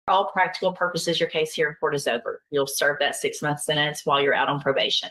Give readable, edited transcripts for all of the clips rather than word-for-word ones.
all practical purposes, your case here in court is over. You'll serve that 6-month sentence while you're out on probation.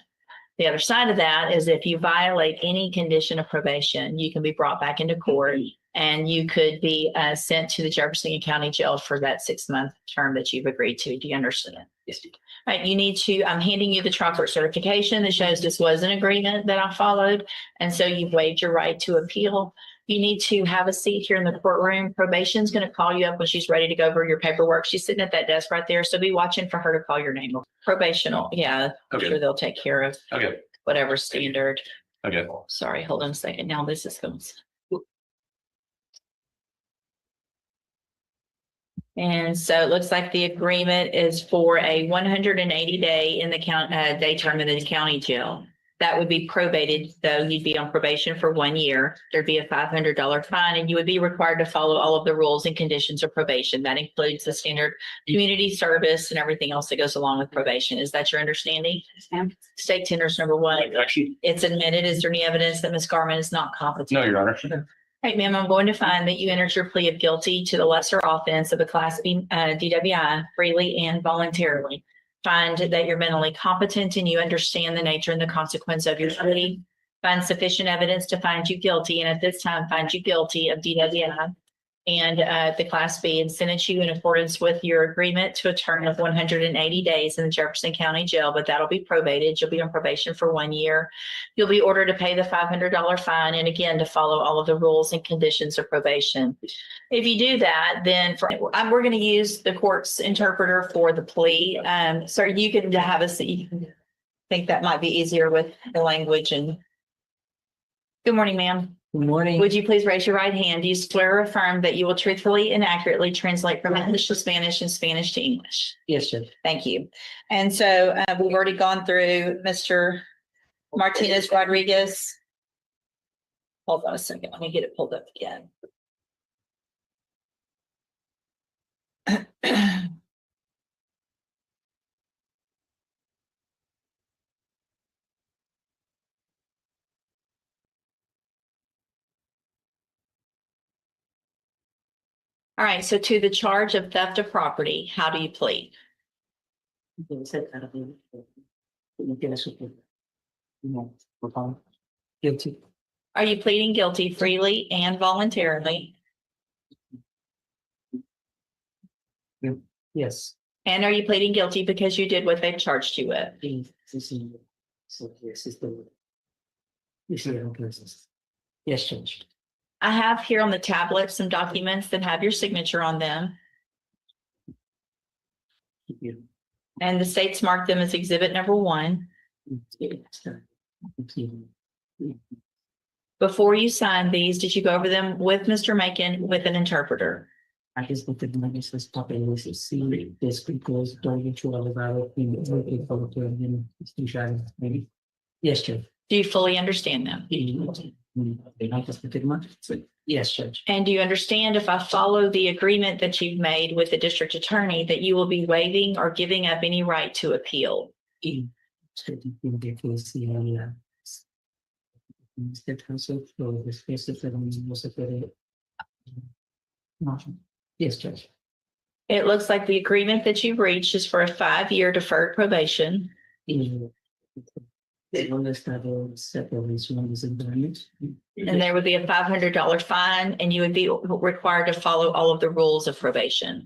The other side of that is if you violate any condition of probation, you can be brought back into court and you could be sent to the Jefferson County Jail for that 6-month term that you've agreed to. Do you understand? Yes. Right, you need to, I'm handing you the trial court certification that shows this was an agreement that I followed. And so you've waived your right to appeal. You need to have a seat here in the courtroom. Probation's going to call you up when she's ready to go over your paperwork. She's sitting at that desk right there. So be watching for her to call your name. Probational. Yeah. I'm sure they'll take care of whatever standard. Okay. Sorry, hold on a second. Now this is going. And so it looks like the agreement is for a 180-day in the day term in the county jail. That would be probated, though. You'd be on probation for 1 year. There'd be a $500 fine, and you would be required to follow all of the rules and conditions of probation. That includes the standard community service and everything else that goes along with probation. Is that your understanding? Yes, State tenders number 1. Actually, It's admitted. Is there any evidence that Ms. Garman is not competent? no, Your Honor. Right, ma'am, I'm going to find that you entered your plea of guilty to the lesser offense of a Class B DWI freely and voluntarily. Find that you're mentally competent and you understand the nature and the consequence of your plea. Find sufficient evidence to find you guilty, and at this time find you guilty of DWI and the Class B, and sentence you in accordance with your agreement to a term of 180 days in the Jefferson County Jail, but that'll be probated. You'll be on probation for 1 year. You'll be ordered to pay the $500 fine, and again, to follow all of the rules and conditions of probation. If you do that, then we're going to use the court's interpreter for the plea. So you can have a seat. I think that might be easier with the language. And good morning, ma'am. Good morning. Would you please raise your right hand? Do you swear or affirm that you will truthfully and accurately translate from English to Spanish and Spanish to English? Yes, Judge. Thank you. And so we've already gone through Mr. Martinez Rodriguez. Hold on a second. Let me get it pulled up again. All right, so to the charge of theft of property, how do you plead? Guilty. Are you pleading guilty freely and voluntarily? Yes. And are you pleading guilty because you did what they've charged you with? Yes, Judge. I have here on the tablet some documents that have your signature on them, and the state's marked them as exhibit number 1. Before you signed these, did you go over them with Mr. Macon with an interpreter? I just looked at the numbers this topic and see this because don't get you all about maybe. Yes, Judge. Do you fully understand them? Yes, Judge. And do you understand, if I follow the agreement that you've made with the district attorney, that you will be waiving or giving up any right to appeal? Yes, Judge. It looks like the agreement that you've reached is for a 5-year deferred probation. And there would be a $500 fine, and you would be required to follow all of the rules of probation.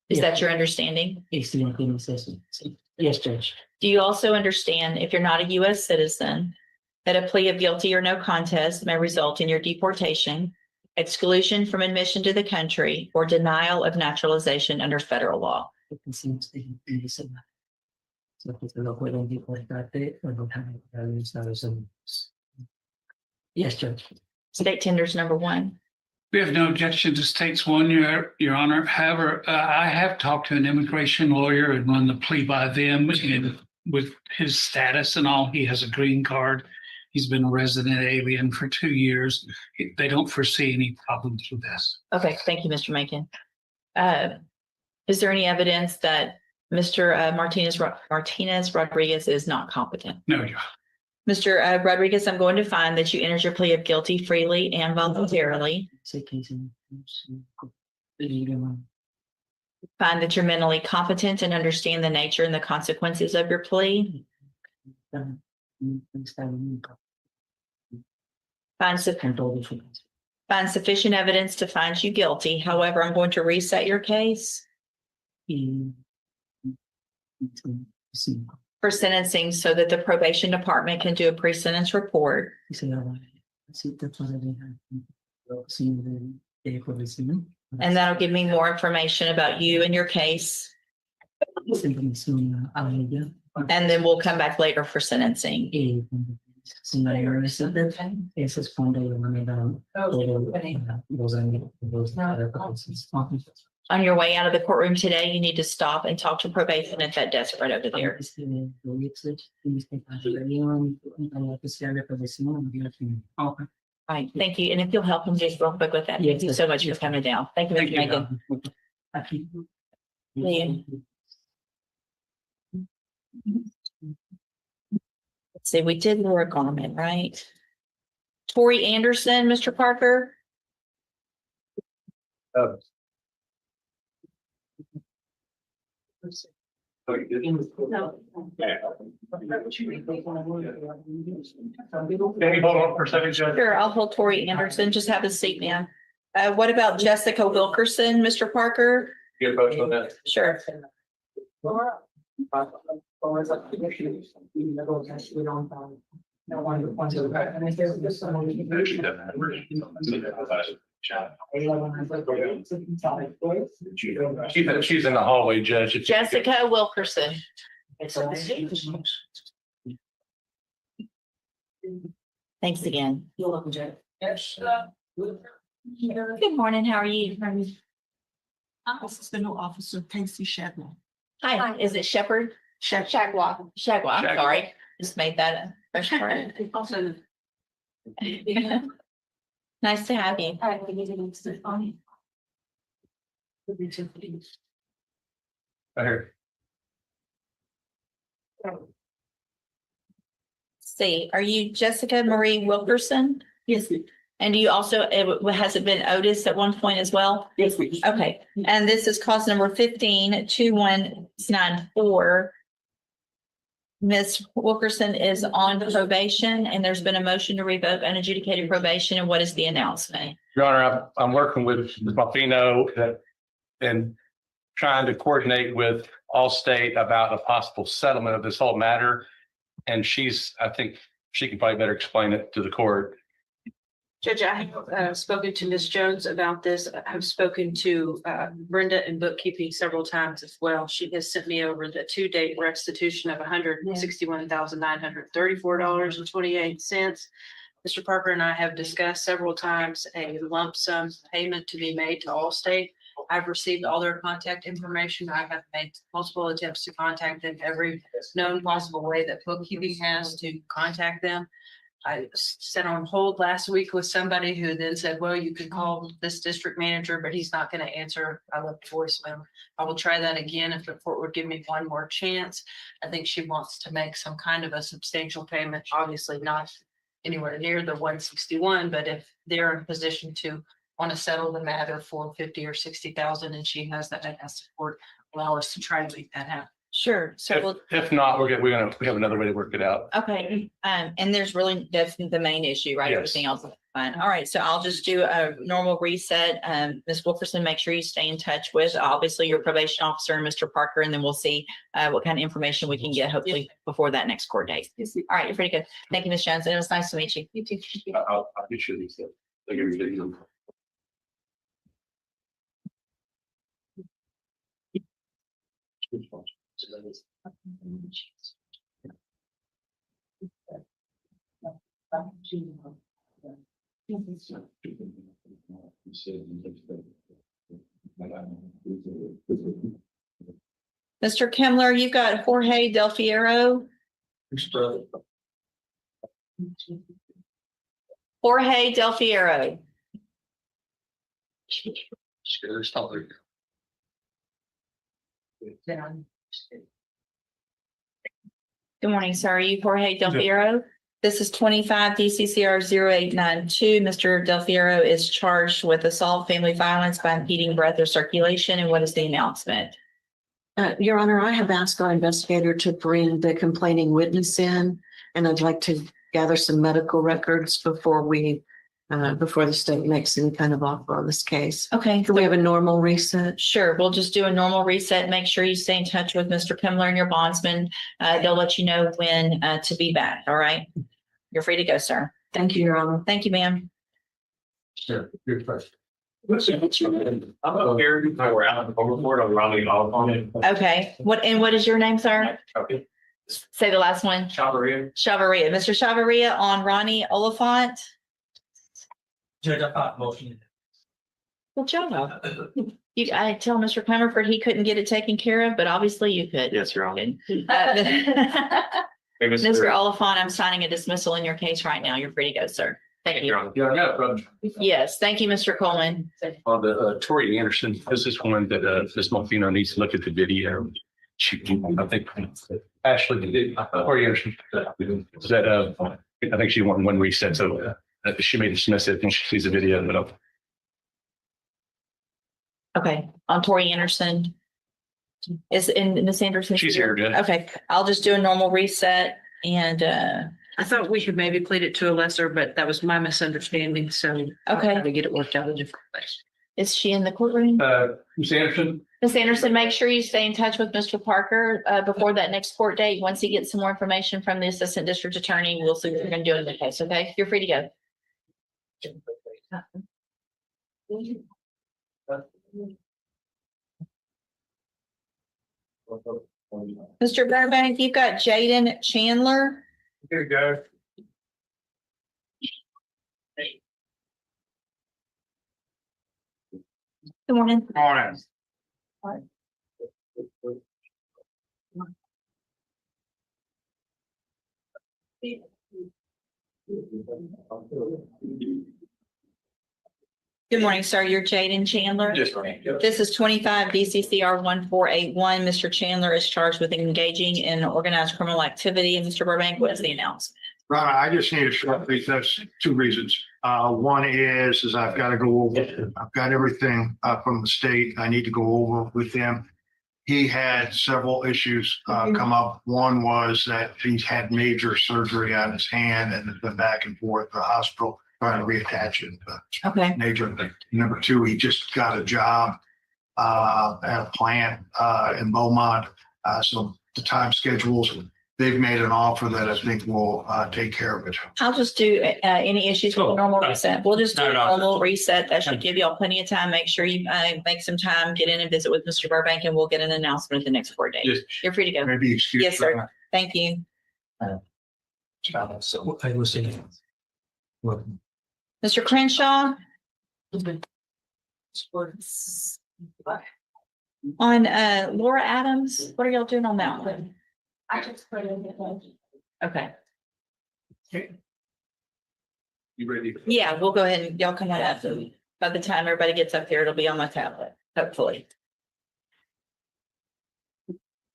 Is that your understanding? Yes, Judge. Do you also understand, if you're not a U.S. citizen, that a plea of guilty or no contest may result in your deportation, exclusion from admission to the country, or denial of naturalization under federal law? Yes, Judge. State tenders number 1. We have no objection to states 1, Your Honor. However, I have talked to an immigration lawyer and run the plea by them, and with his status and all, he has a green card. He's been a resident alien for 2 years. They don't foresee any problems with this. Okay, thank you, Mr. Macon. Is there any evidence that Mr. Martinez Rodriguez is not competent? No, Your Honor. Mr. Rodriguez, I'm going to find that you entered your plea of guilty freely and voluntarily. Say case in. Find that you're mentally competent and understand the nature and the consequences of your plea. Find sufficient evidence to find you guilty. However, I'm going to reset your case for sentencing so that the probation department can do a pre-sentence report. And that'll give me more information about you and your case. And then we'll come back later for sentencing. On your way out of the courtroom today, you need to stop and talk to probation at that desk right over there. Right, thank you. And if you'll help him just real quick with that, thank you so much for coming down. Thank you, Mr. Megan. Let's see, we did Laura Garment, right? Tori Anderson, Mr. Parker. Can you hold on for a second, Judge? Sure, I'll hold Tori Anderson. Just have a seat, ma'am. What about Jessica Wilkerson, Mr. Parker? Get both on that. Sure. She's in the hallway, Judge. Jessica Wilkerson. Thanks again. You're welcome, Judge. Good morning. How are you? This is the new officer, Casey Shadman. Hi, is it Shepherd? Shagwa. Shagwa, I'm sorry. Just made that a fresh word. Also. Nice to have you. Right here. See, are you Jessica Marie Wilkerson? Yes, And do you also, has it been Otis at one point as well? yes, please. Okay, and this is cause number 15-2194. Ms. Wilkerson is on probation and there's been a motion to revoke unadjudicated probation. And what is the announcement? Your Honor, I'm working with Buffino and trying to coordinate with Allstate about a possible settlement of this whole matter. And I think she can probably better explain it to the court. Judge, I have spoken to Ms. Jones about this. I've spoken to Brenda in bookkeeping several times as well. She has sent me over the to-date restitution of $161,934.28. Mr. Parker and I have discussed several times a lump sum payment to be made to Allstate. I've received all their contact information. I have made multiple attempts to contact them every known possible way that bookkeeping has to contact them. I sat on hold last week with somebody who then said, well, you could call this district manager, but he's not going to answer. I left a voicemail. I will try that again if the court would give me one more chance. I think she wants to make some kind of a substantial payment, obviously not anywhere near the 161, but if they're in a position to want to settle the matter for 50 or 60,000 and she has that, has support, allow us to try to make that happen. Sure. So If not, we have another way to work it out. okay. And that's the main issue, right? Yes. Everything else is fine. All right. So I'll just do a normal reset. Ms. Wilkerson, make sure you stay in touch with obviously your probation officer and Mr. Parker, and then we'll see what kind of information we can get hopefully before that next court date. All right. You're pretty good. Thank you, Ms. Jones. It was nice to meet you. You too. I'll get you these. I'll give you. Mr. Kemmler, you've got Jorge Del Fiero. Jorge Del Fiero. Good morning, sir. Are you Jorge Del Fiero? This is 25 DCCR 0892. Mr. Del Fiero is charged with assault, family violence by impeding breath or circulation. And what is the announcement? Your Honor, I have asked our investigator to bring the complaining witness in, and I'd like to gather some medical records before the state makes any kind of offer on this case. Okay. Can we have a normal reset? Sure. We'll just do a normal reset. Make sure you stay in touch with Mr. Pimler and your bondsman. They'll let you know when to be back. All right. You're free to go, sir. Thank you, Your Honor. Thank you, ma'am. Sure. Good question. I'm here. We're out of the report on Raleigh Oliphant. Okay. What is your name, sir? Okay. Say the last one. Chavaria. Chavaria. Mr. Chavaria on Ronnie Oliphant. Judge, I thought motion. Good job. I tell Mr. Comerford he couldn't get it taken care of, but obviously you could. Yes, Your Honor. Mr. Oliphant, I'm signing a dismissal in your case right now. You're free to go, sir. Thank Your you. Honor. Yeah, I got a problem. Yes, thank you, Mr. Coleman. On the Tori Anderson, this is one that Ms. Malfino needs to look at the video. I think Ashley, Tori Anderson, that I think she wanted one reset, so she may dismiss it when she sees the video, but Okay, on Tori Anderson. Is in Ms. Anderson? she's here, Judge. Okay, I'll just do a normal reset and I thought we could maybe plead it to a lesser, but that was my misunderstanding. So I'll Okay. try to get it worked out a different place. is she in the courtroom? Ms. Anderson, Ms. Anderson, make sure you stay in touch with Mr. Parker before that next court date. Once he gets some more information from the assistant district attorney, we'll see what we're gonna do in the case, okay? You're free to go. Mr. Burbank, you've got Jaden Chandler. Here you go. Good morning. Morning. Good morning, sir. You're Jaden Chandler. Yes, ma'am. This is 25 DCCR 1481. Mr. Chandler is charged with engaging in organized criminal activity. And Mr. Burbank, what is the announcement? Ron, I just need a short brief. That's two reasons. One is I've got to go over, I've got everything from the state I need to go over with him. He had several issues come up. One was that he's had major surgery on his hand and has been back and forth to the hospital trying to reattach it. Okay. Major thing. Number two, he just got a job at a plant in Beaumont. So the time schedules, they've made an offer that I think will take care of it. I'll just do any issues with the normal reset. We'll just do a No. normal reset. That should give y'all plenty of time. Make sure you make some time, get in and visit with Mr. Burbank, and we'll get an announcement at the next court date. Yes. You're free to go. Maybe excuse. Yes, sir. Thank you. So I was saying. Mr. Crenshaw? On Laura Adams, what are y'all doing on that one? I just put it in. Okay. you ready? Yeah, we'll go ahead and y'all come on up. By the time everybody gets up here, it'll be on my tablet, hopefully.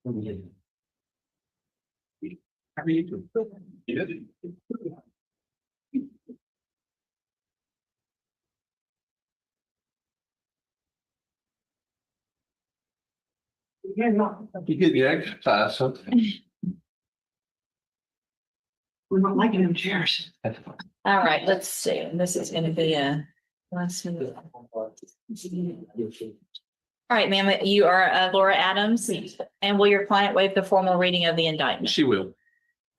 How are you doing? You get the exercise, something. We're not liking them chairs. All right, let's see. And this is gonna be let's see. All right, ma'am, you are Laura Adams, and will your client waive the formal reading of the indictment? She will.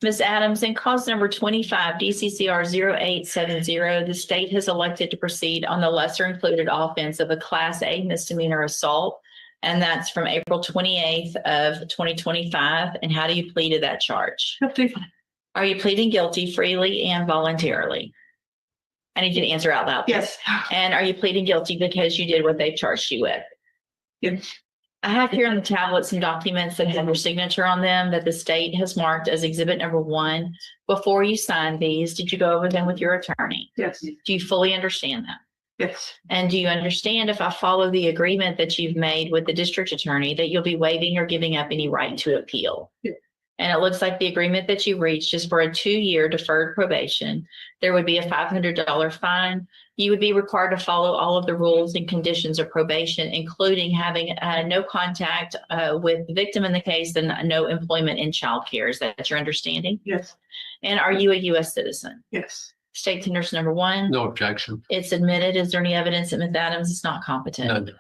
Ms. Adams, in cause number 25 DCCR 0870, the state has elected to proceed on the lesser included offense of a Class A misdemeanor assault. And that's from April 28th of 2025. And how do you plead to that charge? Are you pleading guilty freely and voluntarily? I need you to answer out loud. Yes. And are you pleading guilty because you did what they charged you with? Yes. I have here on the tablet some documents that have your signature on them that the state has marked as exhibit number 1. Before you signed these, did you go over them with your attorney? Yes. Do you fully understand that? Yes. And do you understand if I follow the agreement that you've made with the district attorney that you'll be waiving or giving up any right to appeal? Yeah. And it looks like the agreement that you reached is for a 2-year deferred probation. There would be a $500 fine. You would be required to follow all of the rules and conditions of probation, including having no contact with the victim in the case and no employment in childcare. Is that your understanding? Yes. And are you a U.S. citizen? Yes. State tenders number 1. No objection. It's admitted. Is there any evidence that Ms. Adams is not competent? None.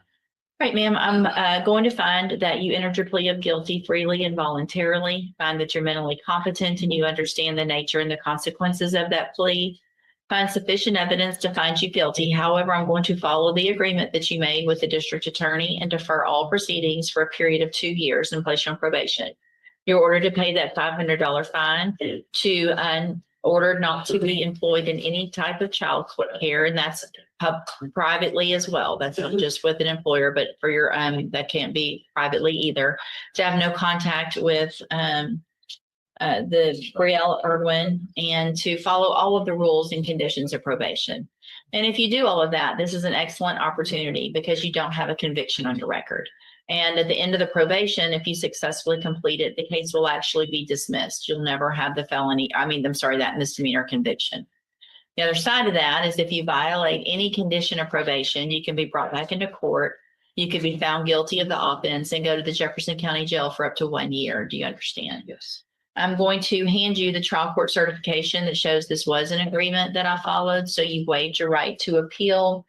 Right, ma'am, I'm going to find that you entered your plea of guilty freely and voluntarily, find that you're mentally competent and you understand the nature and the consequences of that plea, find sufficient evidence to find you guilty. However, I'm going to follow the agreement that you made with the district attorney and defer all proceedings for a period of 2 years and place you on probation. You're ordered to pay that $500 fine, to ordered not to be employed in any type of child care, and that's privately as well. That's not just with an employer, but for your that can't be privately either. To have no contact with the Brielle Irwin, and to follow all of the rules and conditions of probation. And if you do all of that, this is an excellent opportunity because you don't have a conviction on your record. And at the end of the probation, if you successfully complete it, the case will actually be dismissed. You'll never have the that misdemeanor conviction. The other side of that is if you violate any condition of probation, you can be brought back into court. You could be found guilty of the offense and go to the Jefferson County Jail for up to 1 year. Do you understand? Yes. I'm going to hand you the trial court certification that shows this was an agreement that I followed. So you waived your right to appeal.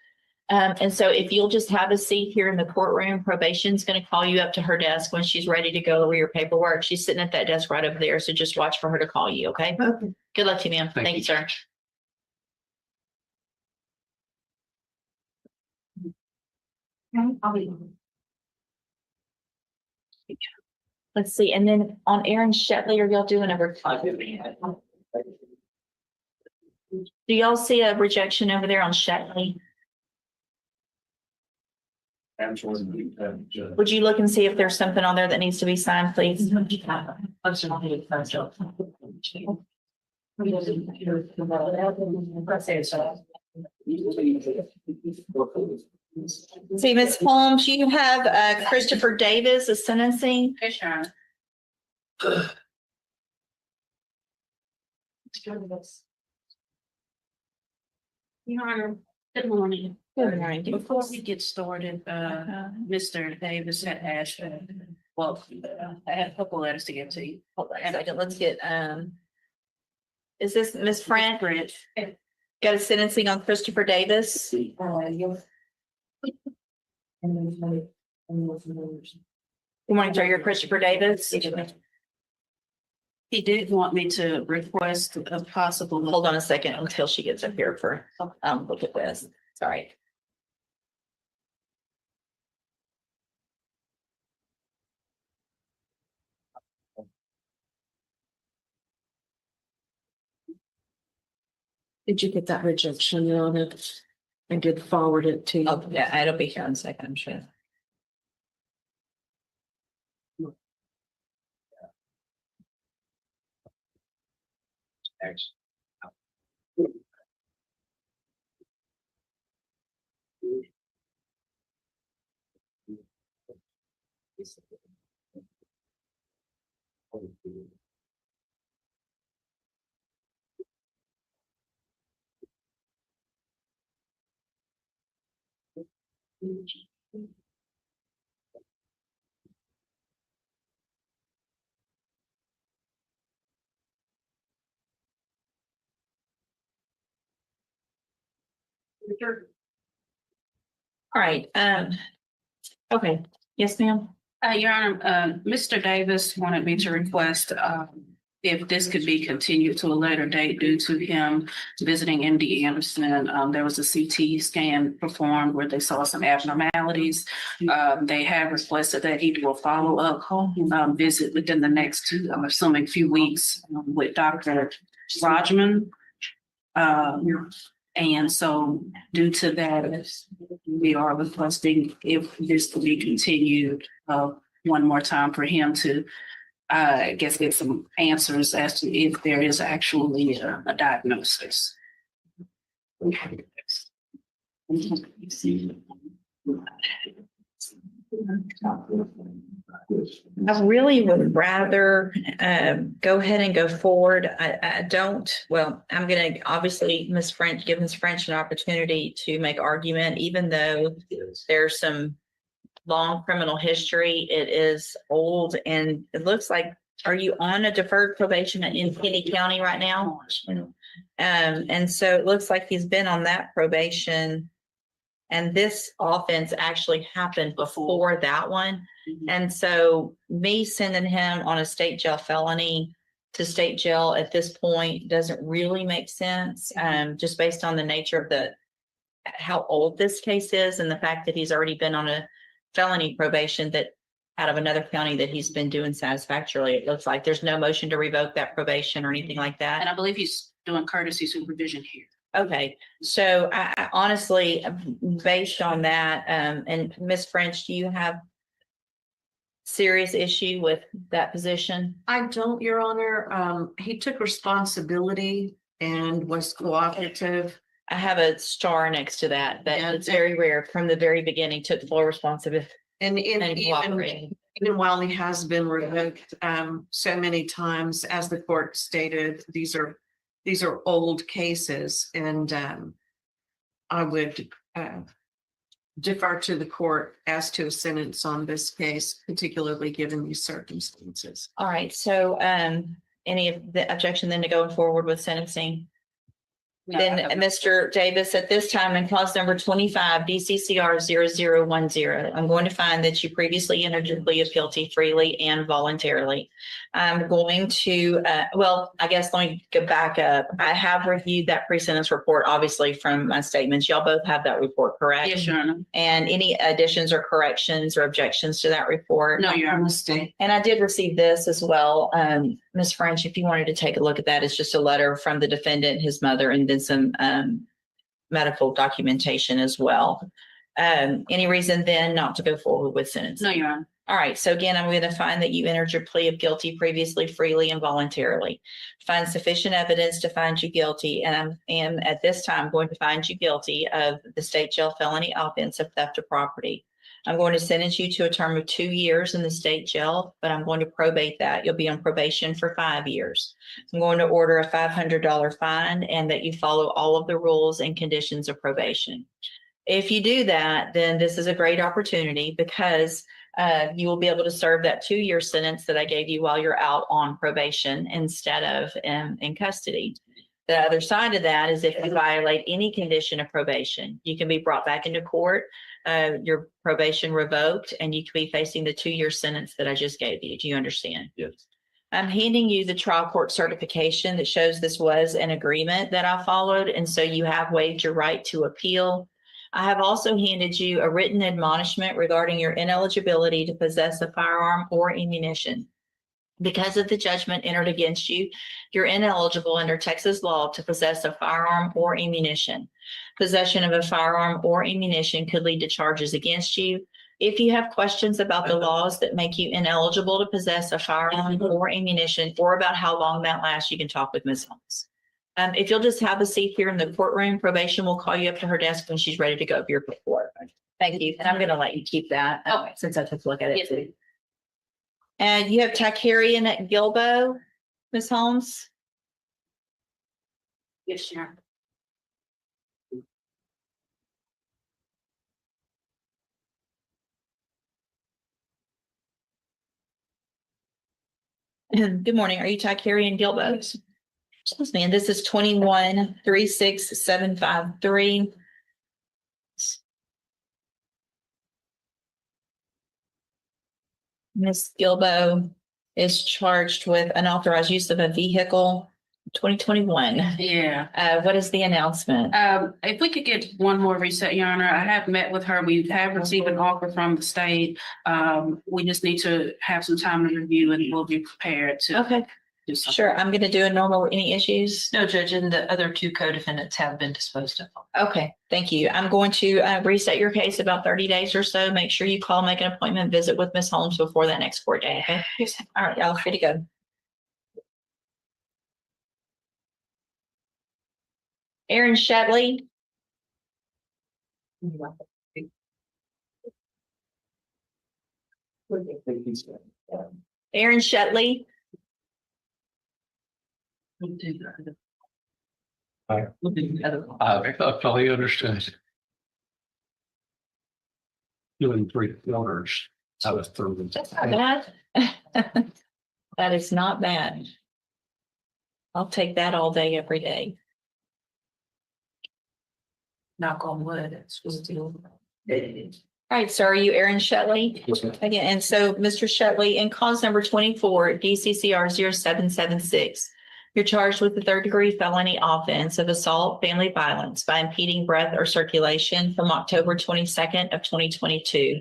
And so if you'll just have a seat here in the courtroom, probation's going to call you up to her desk when she's ready to go over your paperwork. She's sitting at that desk right over there. So just watch for her to call you. Okay. Okay. Good luck to you, ma'am. Thank you, sir. Let's see. And then on Aaron Shetley, are y'all doing a do y'all see a rejection over there on Shetley? Would you look and see if there's something on there that needs to be signed, please? See, Ms. Holmes, you have Christopher Davis, a sentencing. Yes, Your Honor. Your Honor, good morning. Good morning. Before we get started, Mr. Davis had asked, well, I had a couple letters to give to you. Hold on a second. Let's get, is this Ms. Frank? Got a sentencing on Christopher Davis? You want to show your Christopher Davis? He did want me to request a possible. Hold on a second until she gets up here for, look at this. Sorry. Did you get that rejection on it? I did forward it to you. Oh, yeah, it'll be here in a second, I'm sure. Thanks. All right, okay, yes, ma'am. Your Honor, Mr. Davis wanted me to request, if this could be continued to a later date due to him visiting MD Anderson. There was a CT scan performed where they saw some abnormalities. They have requested that he do a follow-up visit within the next, I'm assuming, few weeks with Dr. Rajman. And so due to that, we are requesting if this could be continued one more time for him to, I guess, get some answers as to if there is actually a diagnosis. I really would rather go ahead and go forward. I don't, well, I'm gonna obviously give Ms. French an opportunity to make argument, even though there's some long criminal history. It is old and it looks like, are you on a deferred probation in Kenny County right now? And so it looks like he's been on that probation. And this offense actually happened before that one. And so me sending him on a state jail felony to state jail at this point doesn't really make sense. Just based on the nature of how old this case is and the fact that he's already been on a felony probation that out of another county that he's been doing satisfactorily. It looks like there's no motion to revoke that probation or anything like that. And I believe he's doing courtesy supervision here. Okay, so I honestly, based on that, and Ms. French, do you have serious issue with that position? I don't, Your Honor. He took responsibility and was cooperative. I have a star next to that. Yeah. It's very rare. From the very beginning, took full responsibility And and even cooperating. while he has been revoked so many times, as the court stated, these are old cases, and I would defer to the court as to a sentence on this case, particularly given these circumstances. All right, so any of the objection then to going forward with sentencing? Then Mr. Davis, at this time in clause number 25, DCCR 0010, I'm going to find that you previously entered your plea of guilty freely and voluntarily. I'm going to, well, I guess let me go back up. I have reviewed that pre-sentence report, obviously from my statements. Y'all both have that report, correct? Yes, Your Honor. And any additions or corrections or objections to that report? No, Your Honor. Mistake. And I did receive this as well. Ms. French, if you wanted to take a look at that, it's just a letter from the defendant, his mother, and then some medical documentation as well. Any reason then not to go forward with sentencing? No, Your Honor. All right. So again, I'm going to find that you entered your plea of guilty previously, freely, and voluntarily. Find sufficient evidence to find you guilty. And I am at this time going to find you guilty of the state jail felony offense of theft of property. I'm going to sentence you to a term of 2 years in the state jail, but I'm going to probate that. You'll be on probation for 5 years. I'm going to order a $500 fine and that you follow all of the rules and conditions of probation. If you do that, then this is a great opportunity because you will be able to serve that 2-year sentence that I gave you while you're out on probation instead of in custody. The other side of that is if you violate any condition of probation, you can be brought back into court, your probation revoked, and you could be facing the 2-year sentence that I just gave you. Do you understand? Yes. I'm handing you the trial court certification that shows this was an agreement that I followed, and so you have waived your right to appeal. I have also handed you a written admonishment regarding your ineligibility to possess a firearm or ammunition. Because of the judgment entered against you, you're ineligible under Texas law to possess a firearm or ammunition. Possession of a firearm or ammunition could lead to charges against you. If you have questions about the laws that make you ineligible to possess a firearm or ammunition, or about how long that lasts, you can talk with Ms. Holmes. If you'll just have a seat here in the courtroom, probation will call you up to her desk when she's ready to go over your report. Thank you. And I'm going to let you keep that since I took a look at it. Yes. And you have Takarian at Gilbo, Ms. Holmes? Yes, Your Honor. Good morning. Are you Takarian Gilbo? Excuse me. And this is 21-36753. Ms. Gilbo is charged with unauthorized use of a vehicle, 2021. Yeah. What is the announcement? If we could get one more reset, Your Honor, I have met with her. We have received an offer from the state. We just need to have some time to review and we'll be prepared to Okay, do something. sure. I'm going to do a normal, any issues? No, Judge, and the other 2 co-defendants have been disposed of. Okay, thank you. I'm going to reset your case about 30 days or so. Make sure you call, make an appointment, visit with Ms. Holmes before that next court day, okay? All right, y'all free to go. Aaron Shetley. Aaron Shetley, I fully understand. Doing 3 quarters out of 30. that's not bad. That is not bad. I'll take that all day, every day. Knock on wood. It's supposed to. All right, so are you Aaron Shetley? Again, and so Mr. Shetley, in cause number 24, DCCR 0776, you're charged with the 3rd-degree felony offense of assault, family violence by impeding breath or circulation from October 22nd of 2022.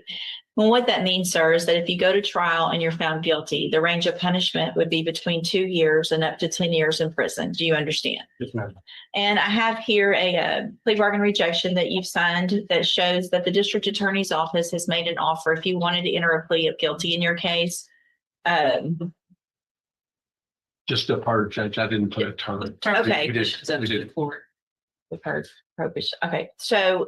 Well, what that means, sir, is that if you go to trial and you're found guilty, the range of punishment would be between 2 years and up to 10 years in prison. Do you understand? Yes, ma'am. And I have here a plea bargain rejection that you've signed that shows that the district attorney's office has made an offer if you wanted to enter a plea of guilty in your case. Just a part, Judge, I didn't put a term. Okay. We did. We've heard probation. Okay, so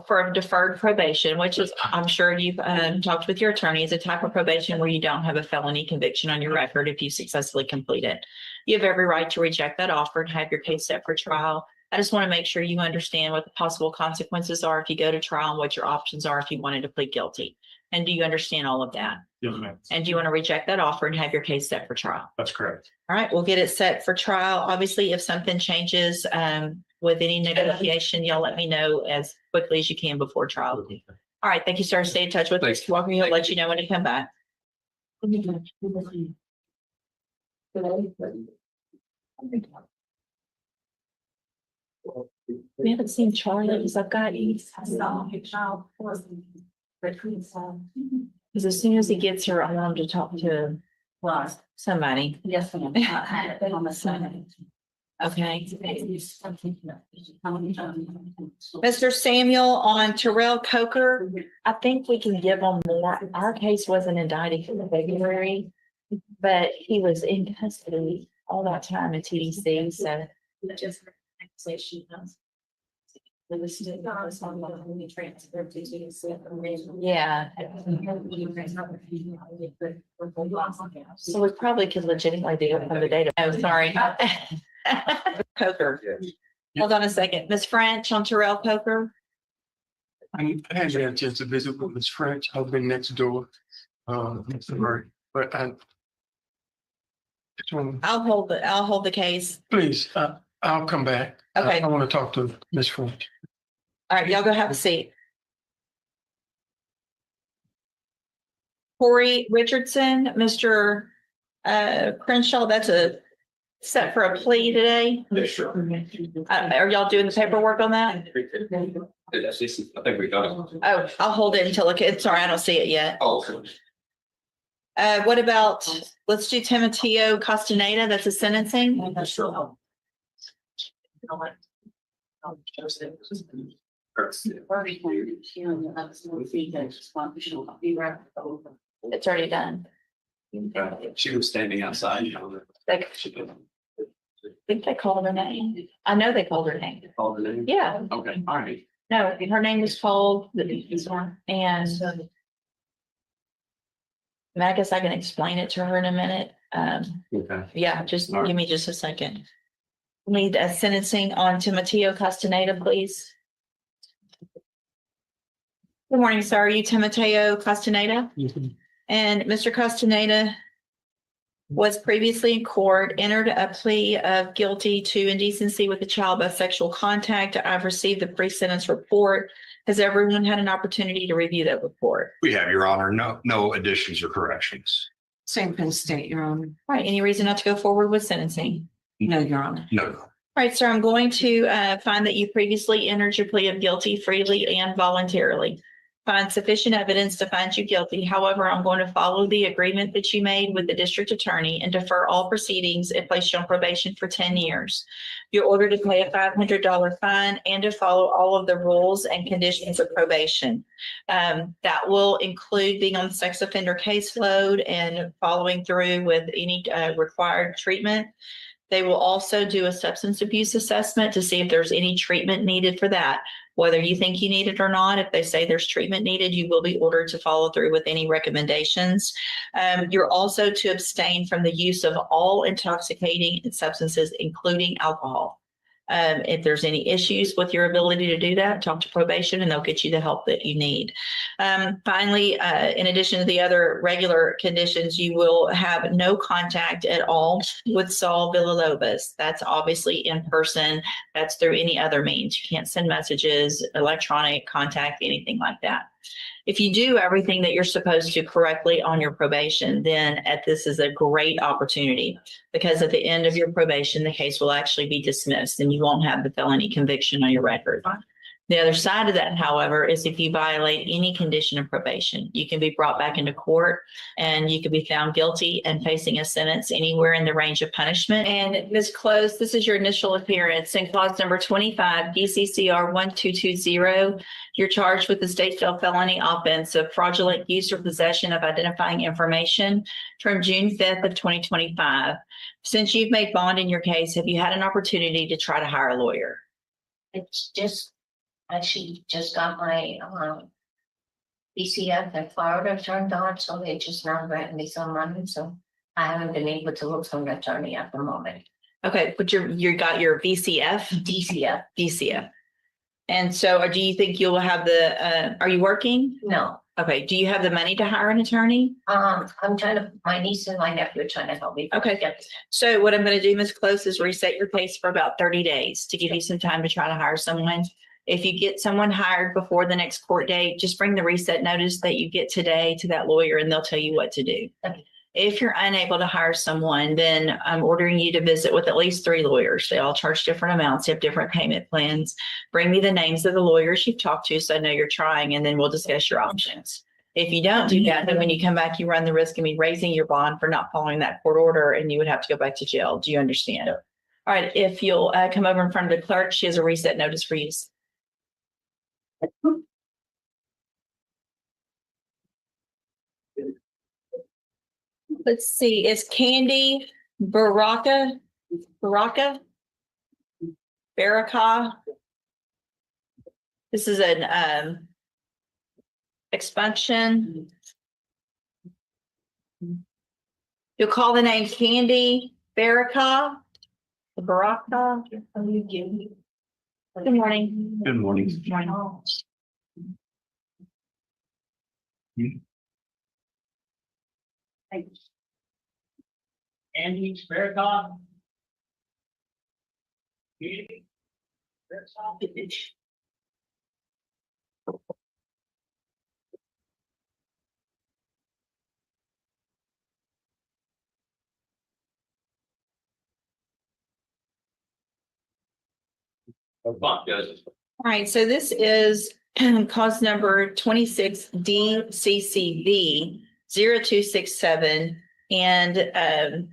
for deferred probation, which is, I'm sure you've talked with your attorney, is a type of probation where you don't have a felony conviction on your record if you successfully complete it. You have every right to reject that offer and have your case set for trial. I just want to make sure you understand what the possible consequences are if you go to trial and what your options are if you wanted to plead guilty. And do you understand all of that? Yes, ma'am. And do you want to reject that offer and have your case set for trial? That's correct. All right, we'll get it set for trial. Obviously, if something changes with any negotiation, y'all let me know as quickly as you can before trial. All right, thank you, sir. Stay in touch with Thanks. Mr. Walker. He'll let you know when to come back. We haven't seen Charlie because I've got because as soon as he gets here, I want him to talk to somebody. Yes, ma'am. I had it on the side. Okay. Mr. Samuel on Terrell Coker, I think we can give him more. Our case wasn't indicted in February, but he was in custody all that time in TDC, so. Yeah. So we probably could legitimately do it from the data. Oh, sorry. Coker. Hold on a second. Ms. French on Terrell Coker. I had a chance to visit with Ms. French. I've been next door. But I. I'll hold the case. Please, I'll come back. Okay. I want to talk to Ms. French. All right, y'all go have a seat. Corey Richardson, Mr. Crenshaw, that's a set for a plea today. Sure. Are y'all doing the paperwork on that? I think we got it. Oh, I'll hold it until it's sorry, I don't see it yet. Oh. What about, let's do Timoteo Castaneda, that's a sentencing. It's already done. She was standing outside. Like, I think they called her name. I know they called her name. Called the name? Yeah, Okay, all right. no, her name was called and I guess I can explain it to her in a minute. Okay. Yeah, just All right. give me just a second. Need a sentencing on Timoteo Castaneda, please. Good morning, sir. Are you Timoteo Castaneda? And Mr. Castaneda was previously in court, entered a plea of guilty to indecency with a child by sexual contact. I've received the pre-sentence report. Has everyone had an opportunity to review that report? We have, Your Honor, no additions or corrections. Same Penn State, Your Honor. All right, any reason not to go forward with sentencing? No, Your Honor. No. All right, sir, I'm going to find that you previously entered your plea of guilty freely and voluntarily. Find sufficient evidence to find you guilty. However, I'm going to follow the agreement that you made with the district attorney and defer all proceedings and place you on probation for 10 years. You're ordered to pay a $500 fine and to follow all of the rules and conditions of probation. That will include being on the sex offender caseload and following through with any required treatment. They will also do a substance abuse assessment to see if there's any treatment needed for that. whether you think you need it or not. If they say there's treatment needed, you will be ordered to follow through with any recommendations. You're also to abstain from the use of all intoxicating substances, including alcohol. If there's any issues with your ability to do that, talk to probation and they'll get you the help that you need. Finally, in addition to the other regular conditions, you will have no contact at all with Saul Villalobos. That's obviously in person. That's through any other means. You can't send messages, electronic contact, anything like that. If you do everything that you're supposed to correctly on your probation, then this is a great opportunity, because at the end of your probation, the case will actually be dismissed and you won't have the felony conviction on your record. The other side of that, however, is if you violate any condition of probation, you can be brought back into court and you can be found guilty and facing a sentence anywhere in the range of punishment. And Ms. Close, this is your initial appearance in clause number 25, DCCR 1220. You're charged with the state jail felony offense of fraudulent use or possession of identifying information from June 5th of 2025. Since you've made bond in your case, have you had an opportunity to try to hire a lawyer? It's just, actually just got my BCF in Florida turned on, so they just now granted me some money, so I haven't been able to look for an attorney at the moment. Okay, but you got your VCF? DCF. And so do you think you'll have are you working? No, Okay, do you have the money to hire an attorney? I'm trying to, my niece and my nephew are trying to help me. Okay. Get So what I'm going to do, Ms. Close, is reset your case for about 30 days to give you some time to try to hire someone. If you get someone hired before the next court date, just bring the reset notice that you get today to that lawyer and they'll tell you what to do. Okay. If you're unable to hire someone, then I'm ordering you to visit with at least 3 lawyers. They all charge different amounts, have different payment plans. Bring me the names of the lawyers you've talked to so I know you're trying, and then we'll discuss your options. If you don't do that, then when you come back, you run the risk of me raising your bond for not following that court order and you would have to go back to jail. Do you understand? All right, if you'll come over in front of the clerk, she has a reset notice for you. Let's see, it's Candy Baraka. This is an expunction. You'll call the name Candy Baraka. Good morning. Good morning. Morning. Andy Spirikoff. All right, so this is cause number 26 DCCV 0267. And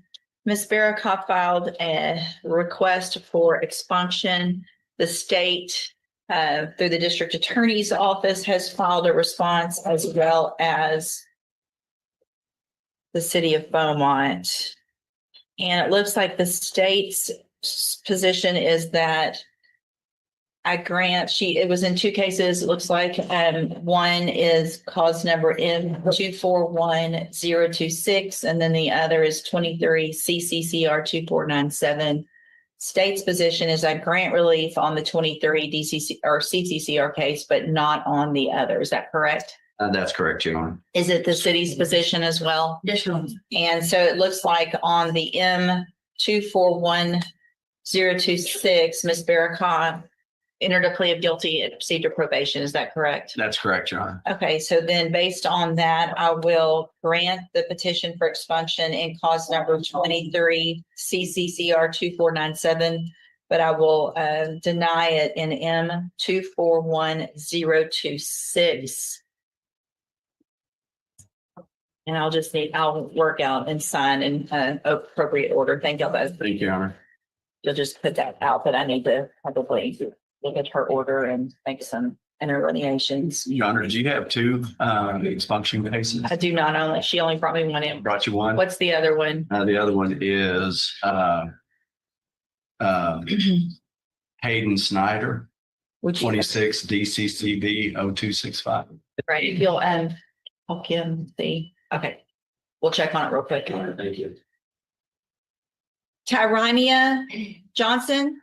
Ms. Baraka filed a request for expunction. The state, through the district attorney's office, has filed a response, as well as the city of Beaumont. And it looks like the state's position is that I grant it was in 2 cases. It looks like one is cause number M241026, and then the other is 23 CCCR 2497. State's position is I grant relief on the 23 DCC or CCCR case, but not on the other. Is that correct? That's correct, Your Honor. Is it the city's position as well? Yes, ma'am. And so it looks like on the M241026, Ms. Baraka entered a plea of guilty and received a probation. Is that correct? That's correct, Your Honor. Okay, so then based on that, I will grant the petition for expunction in cause number 23 CCCR 2497, but I will deny it in M241026. And I'll work out and sign in appropriate order. Thank you both. Thank you, Your Honor. You'll just put that out, but I need to probably look at her order and make some interlineations. Your Honor, do you have 2 expunction cases? I do not she only brought me one in. Brought you one? What's the other one? The other one is Hayden Snyder. Would you? 26 DCCB 0265. Right, if you'll, I'll Kim see, okay. We'll check on it real quick. Thank you. Tyrania Johnson.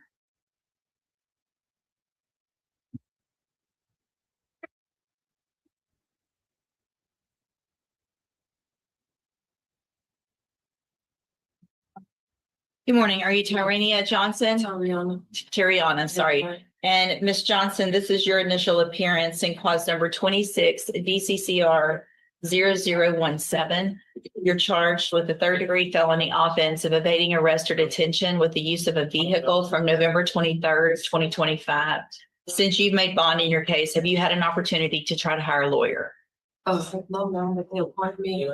Good morning. Are you Tyrania Johnson? Tariana, sorry. And Miss Johnson, this is your initial appearance in clause number 26, DCCR 0017. You're charged with a third-degree felony offense of evading arrest or detention with the use of a vehicle from November 23rd, 2025. Since you've made bond in your case, have you had an opportunity to try to hire a lawyer? Oh, no, but they appoint me.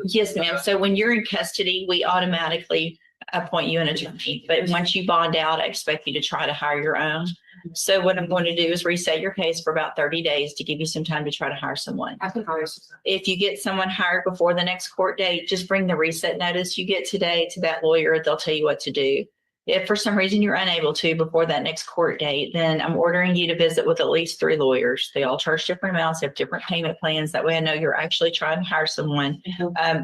Yes, ma'am. So when you're in custody, we automatically appoint you an attorney. But once you bond out, I expect you to try to hire your own. So what I'm going to do is reset your case for about 30 days to give you some time to try to hire someone. I can hire. If you get someone hired before the next court date, just bring the reset notice you get today to that lawyer. They'll tell you what to do. If for some reason you're unable to before that next court date, then I'm ordering you to visit with at least 3 lawyers. They all charge different amounts, have different payment plans. That way I know you're actually trying to hire someone.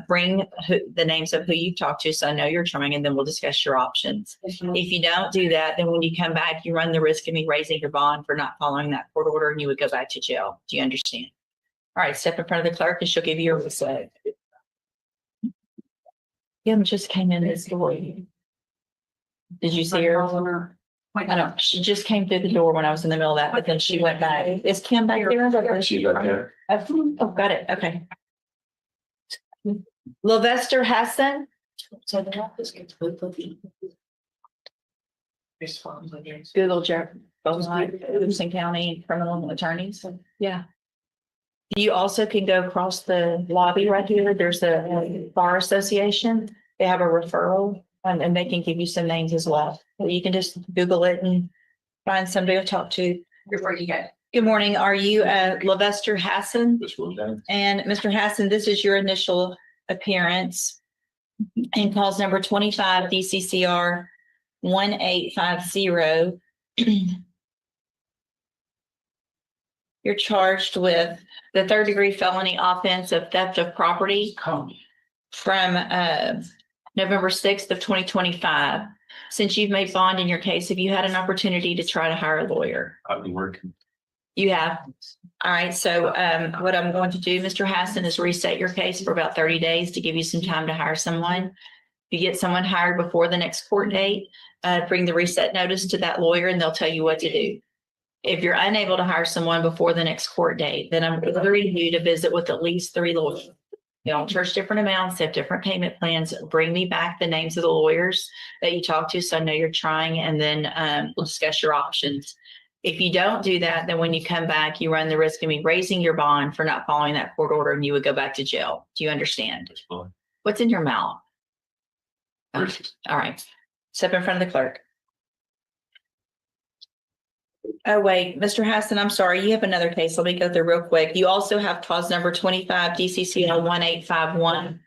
Bring the names of who you've talked to so I know you're trying, and then we'll discuss your options. If you don't do that, then when you come back, you run the risk of me raising your bond for not following that court order, and you would go back to jail. Do you understand? All right, step in front of the clerk and she'll give you your receipt. Kim just came in this door. Did you see her? I don't, she just came through the door when I was in the middle of that, but then she went back. Is Kim back there? She's back there. Oh, got it. Okay. Sylvester Hassan. Google Williamson County criminal attorneys. Yeah. You also can go across the lobby right here. There's a bar association. They have a referral. And they can give you some names as well. So you can just Google it and find somebody to talk to. Before you go. Good morning. Are you Sylvester Hassan? This one down. And Mr. Hassan, this is your initial appearance in calls number 25 DCCR 1850. You're charged with the third-degree felony offense of theft of property from November 6th of 2025. Since you've made bond in your case, have you had an opportunity to try to hire a lawyer? I've been working. You have? All right. So what I'm going to do, Mr. Hassan, is reset your case for about 30 days to give you some time to hire someone. If you get someone hired before the next court date, bring the reset notice to that lawyer and they'll tell you what to do. If you're unable to hire someone before the next court date, then I'm ordering you to visit with at least 3 lawyers. They all charge different amounts, they have different payment plans. Bring me back the names of the lawyers that you talk to so I know you're trying, and then we'll discuss your options. If you don't do that, then when you come back, you run the risk of me raising your bond for not following that court order, and you would go back to jail. Do you understand? What's in your mouth? Okay. All right. Step in front of the clerk. Oh, wait, Mr. Hassan, I'm sorry. You have another case. Let me go through real quick. You also have clause number 25 DCCL 1851,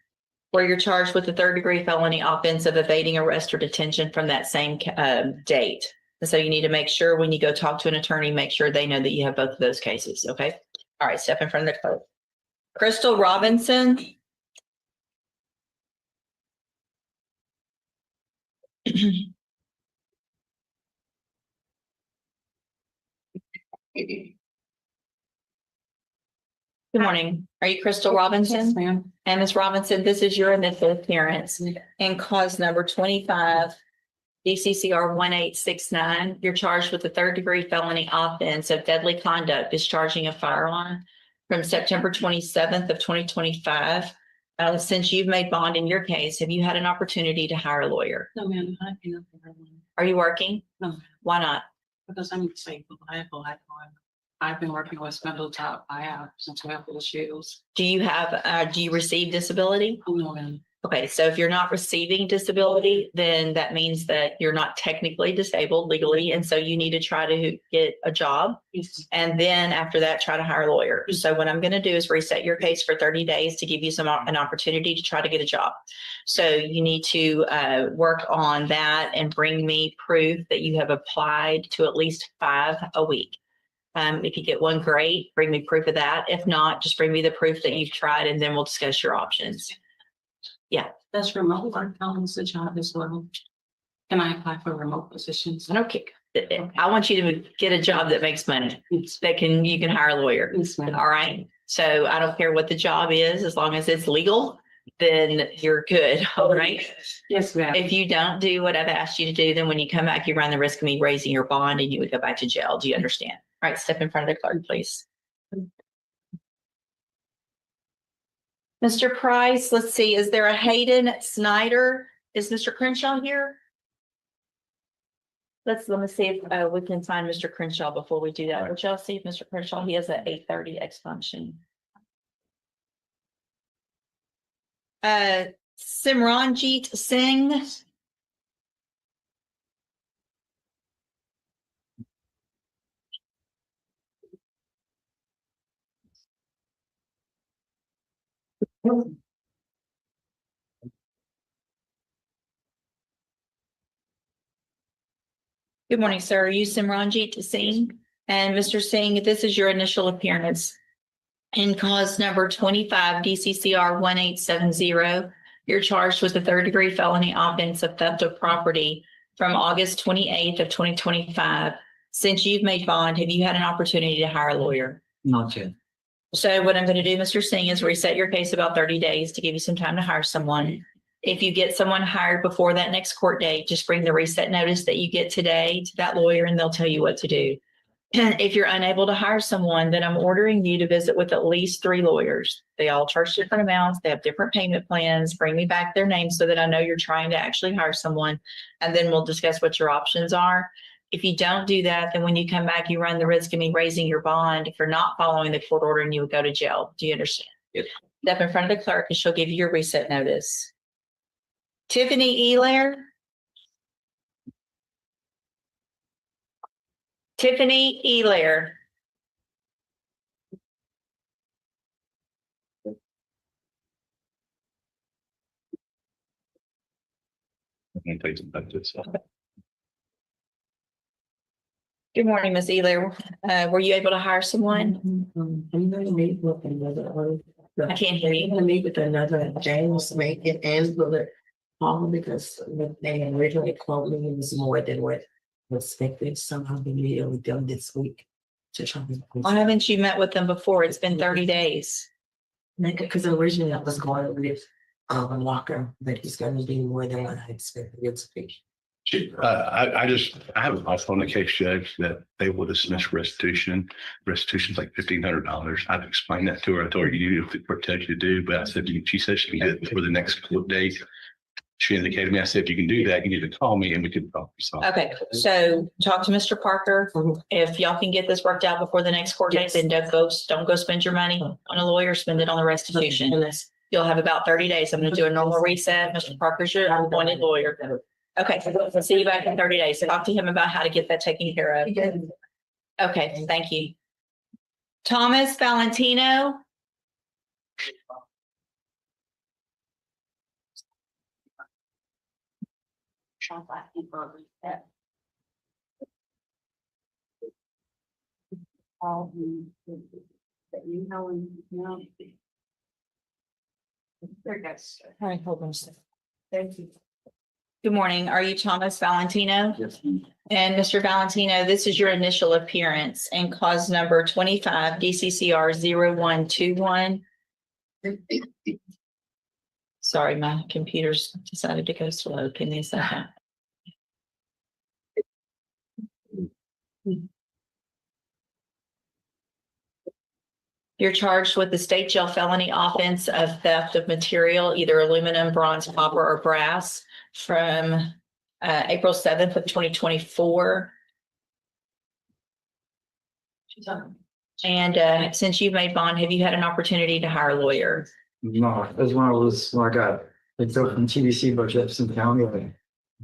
where you're charged with the third-degree felony offense of evading arrest or detention from that same date. And so you need to make sure when you go talk to an attorney, make sure they know that you have both of those cases. Okay. All right. Step in front of the clerk. Crystal Robinson. Good morning. Are you Crystal Robinson? Yes, ma'am. And Ms. Robinson, this is your initial appearance in cause number 25, DCCR 1869. You're charged with the third-degree felony offense of deadly conduct, discharging a firearm from September 27th of 2025. Since you've made bond in your case, have you had an opportunity to hire a lawyer? No, ma'am, I cannot. Are you working? No, Why not? because I'm disabled. I've been working with mental top. I have some mental issues. Do you receive disability? Oh, no, ma'am. Okay, so if you're not receiving disability, then that means that you're not technically disabled legally, and so you need to try to get a job. And then after that, try to hire a lawyer. So what I'm going to do is reset your case for 30 days to give you an opportunity to try to get a job. So you need to work on that and bring me proof that you have applied to at least 5 a week. If you get one, great, bring me proof of that. If not, just bring me the proof that you've tried, and then we'll discuss your options. That's remote work counts a job as well. Can I apply for remote positions? I don't care. I want you to get a job that makes money, that you can hire a lawyer. Yes, ma'am. All right. So I don't care what the job is, as long as it's legal, then you're good. All right. Yes, ma'am. If you don't do what I've asked you to do, then when you come back, you run the risk of me raising your bond and you would go back to jail. Do you understand? All right. Step in front of the clerk, please. Mr. Price, let's see, is there a Hayden Snyder? Is Mr. Crenshaw here? Let me see if we can find Mr. Crenshaw before we do that. Would y'all see if Mr. Crenshaw, he has an 8:30 expunction. Simranjeet Singh. Good morning, sir. Are you Simranjeet Singh? And Mr. Singh, this is your initial appearance in cause number 25 DCCR 1870. You're charged with a 3rd-degree felony offense of theft of property from August 28th of 2025. Since you've made bond, have you had an opportunity to hire a lawyer? Not yet. So what I'm going to do, Mr. Singh, is reset your case about 30 days to give you some time to hire someone. If you get someone hired before that next court date, just bring the reset notice that you get today to that lawyer and they'll tell you what to do. And if you're unable to hire someone, then I'm ordering you to visit with at least 3 lawyers. They all charge different amounts. They have different payment plans. Bring me back their names so that I know you're trying to actually hire someone. And then we'll discuss what your options are. If you don't do that, then when you come back, you run the risk of me raising your bond for not following the court order and you would go to jail. Do you understand? Yes. Step in front of the clerk and she'll give you your reset notice. Tiffany Elair. Tiffany Elair. Good morning, Ms. Elair. Were you able to hire someone? I'm gonna meet with another. I can't hear you. I'm gonna meet with another James Macon and Willard Paul because they originally quoted me was more than what was expected. So I'll be meeting with them this week to try to. Why haven't you met with them before? It's been 30 days. Because originally I was going with Walker, but he's gonna be more than what I expected it to be. I have a thought on the case, Judge, that they will dismiss restitution. Restitution's like $1,500. I've explained that to her. I told her you do if the court tells you to do, but I said, she said she can do it for the next court date. She indicated to me, I said, if you can do that, you need to call me and we can talk. Okay, so talk to Mr. Parker. If y'all can get this worked out before the next court date, then don't go spend your money on a lawyer, spend it on the restitution. You'll have about 30 days. I'm going to do a normal reset. Mr. Parker's your appointed lawyer. Okay, we'll see you back in 30 days. Talk to him about how to get that taken care of. Okay, thank you. Thomas Valentino. All right, hold on a second. Thank you. Good morning. Are you Thomas Valentino? Yes. And Mr. Valentino, this is your initial appearance in cause number 25 DCCR 0121. Sorry, my computer's decided to go slow. Give me a second. You're charged with the state jail felony offense of theft of material, either aluminum, bronze, copper, or brass, from April 7th of 2024. And since you've made bond, have you had an opportunity to hire a lawyer? No, that's when I got It's up from TDC by Jefferson County.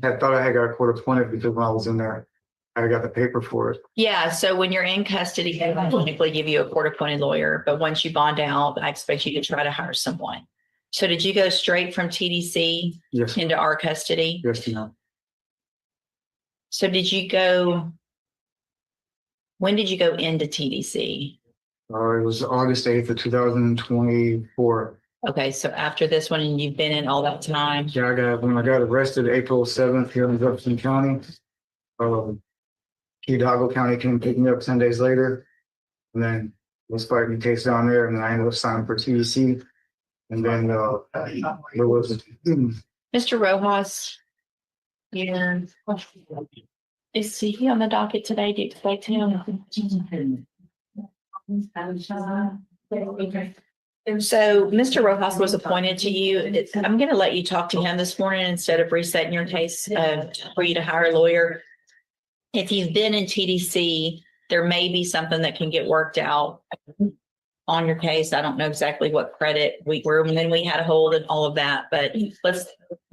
I thought I had got a court appointed because when I was in there, I got the paper for it. Yeah, so when you're in custody, they will technically give you a court-appointed lawyer, but once you bond out, I expect you to try to hire someone. So did you go straight from TDC Yes, into our custody? yes, ma'am. So did you go? When did you go into TDC? It was August 8th of 2024. Okay, so after this one, and you've been in all that time. Yeah, when I got arrested April 7th here in Jefferson County. Hidalgo County came pick me up 10 days later. And then was fighting the case down there, and then I ended up signing for TDC. And then there was Mr. Rojas. Yeah. Is he on the docket today? Do you expect him? So Mr. Rojas was appointed to you. I'm going to let you talk to him this morning instead of resetting your case for you to hire a lawyer. If you've been in TDC, there may be something that can get worked out on your case. I don't know exactly what credit we were, and then we had a hold and all of that, but I'm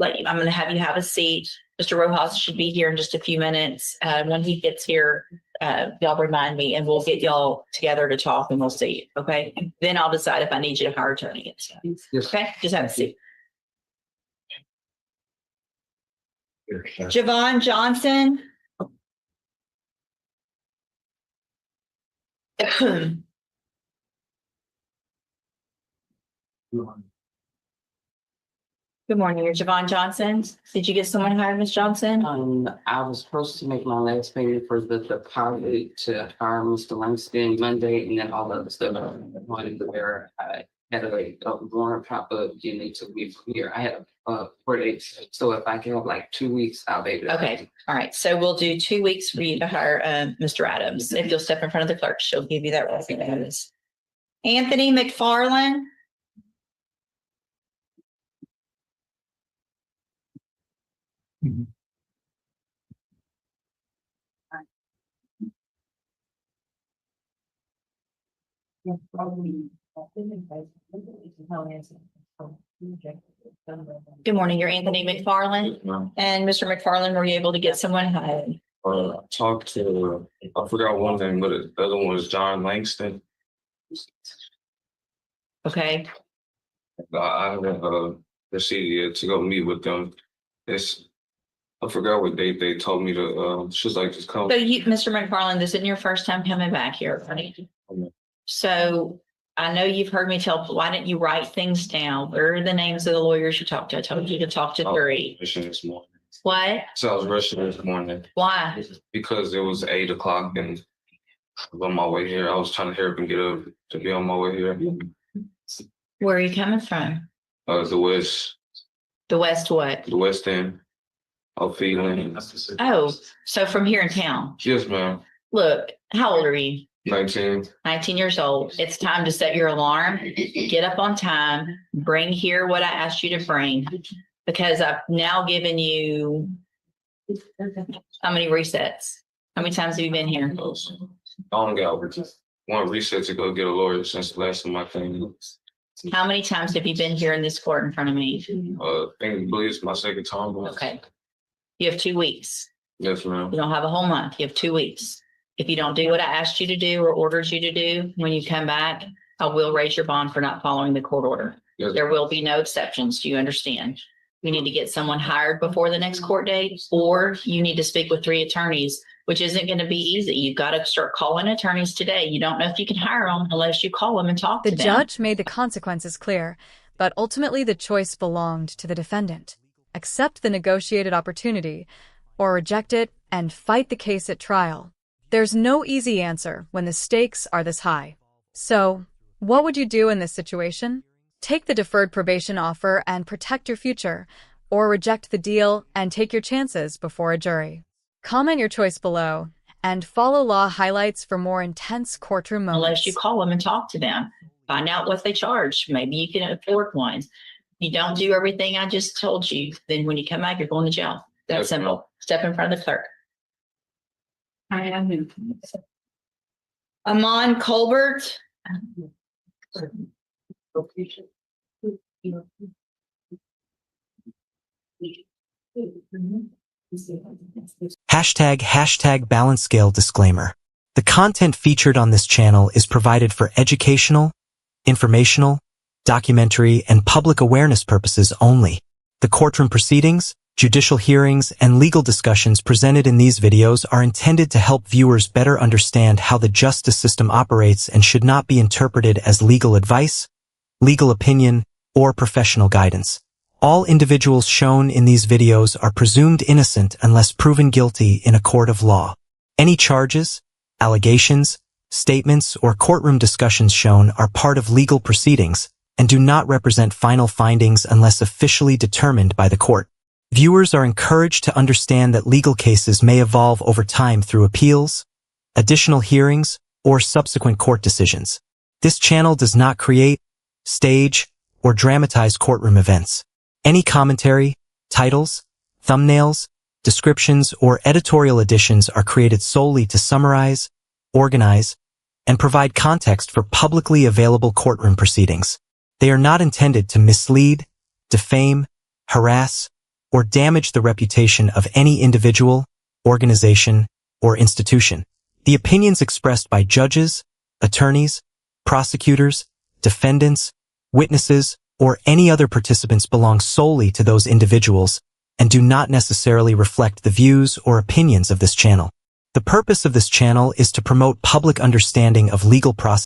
going to have you have a seat. Mr. Rojas should be here in just a few minutes. When he gets here, y'all remind me and we'll get y'all together to talk and we'll see. Okay. Then I'll decide if I need you to hire attorney. yes. Okay. Just have a seat. Javon Johnson. Good morning. You're Javon Johnson. Did you get someone hired, Ms. Johnson? I was supposed to make my last payment for the deposit to hire Mr. Langston Monday, and then all of the stuff I wanted to wear. I had a warrant pop up, and they took me from here. I had 4 days, so if I can have like 2 weeks, I'll be able to. Okay. All right. So we'll do 2 weeks for you to hire Mr. Adams. If you'll step in front of the clerk, she'll give you that resume. Anthony McFarland. Good morning. You're Anthony McFarland. And Mr. McFarland, were you able to get someone hired? Talked to, I forgot one name, but the other one was John Langston. Okay. I haven't proceeded yet to go meet with them. I forgot what date they told me to, she's like, just come. So you, Mr. McFarland, this isn't your first time coming back here, right? Okay. So I know you've heard me tell, why didn't you write things down? Where are the names of the lawyers you talked to? I told you to talk to 3. This morning. What? So I was rushing this morning Why? because it was 8 o'clock and I was on my way here. I was trying to hurry up and get up to be on my way here. Where are you coming from? The West. The West what? The West End of Phelan. Oh, so from here in town. Yes, ma'am. Look, how old are you? 19. 19 years old. It's time to set your alarm, get up on time, bring here what I asked you to bring, because I've now given you how many resets? How many times have you been here? I only got one reset to go get a lawyer since the last time I came. How many times have you been here in this court in front of me? I believe it's my second time. Okay. You have 2 weeks. Yes, ma'am. You don't have a whole month. You have 2 weeks. If you don't do what I asked you to do or ordered you to do, when you come back, I will raise your bond for not following the court order. Yes. There will be no exceptions. Do you understand? You need to get someone hired before the next court date, or you need to speak with 3 attorneys, which isn't going to be easy. You've got to start calling attorneys today. You don't know if you can hire them unless you call them and talk to The them. judge made the consequences clear, but ultimately the choice belonged to the defendant. Accept the negotiated opportunity, or reject it and fight the case at trial. There's no easy answer when the stakes are this high. So, what would you do in this situation? Take the deferred probation offer and protect your future, or reject the deal and take your chances before a jury. Comment your choice below and follow law highlights for more intense courtroom moments. Unless you call them and talk to them, find out what they charge. Maybe you can afford one. You don't do everything I just told you, then when you come out, you're going to jail. That's Yes, simple. ma'am. Step in front of the clerk. I am. Amon Colbert. Hashtag balance scale disclaimer. The content featured on this channel is provided for educational, informational, documentary, and public awareness purposes only. The courtroom proceedings, judicial hearings, and legal discussions presented in these videos are intended to help viewers better understand how the justice system operates and should not be interpreted as legal advice, legal opinion, or professional guidance. All individuals shown in these videos are presumed innocent unless proven guilty in a court of law. Any charges, allegations, statements, or courtroom discussions shown are part of legal proceedings and do not represent final findings unless officially determined by the court. Viewers are encouraged to understand that legal cases may evolve over time through appeals, additional hearings, or subsequent court decisions. This channel does not create, stage, or dramatize courtroom events. Any commentary, titles, thumbnails, descriptions, or editorial additions are created solely to summarize, organize, and provide context for publicly available courtroom proceedings. They are not intended to mislead, defame, harass, or damage the reputation of any individual, organization, or institution. The opinions expressed by judges, attorneys, prosecutors, defendants, witnesses, or any other participants belong solely to those individuals and do not necessarily reflect the views or opinions of this channel. The purpose of this channel is to promote public understanding of legal process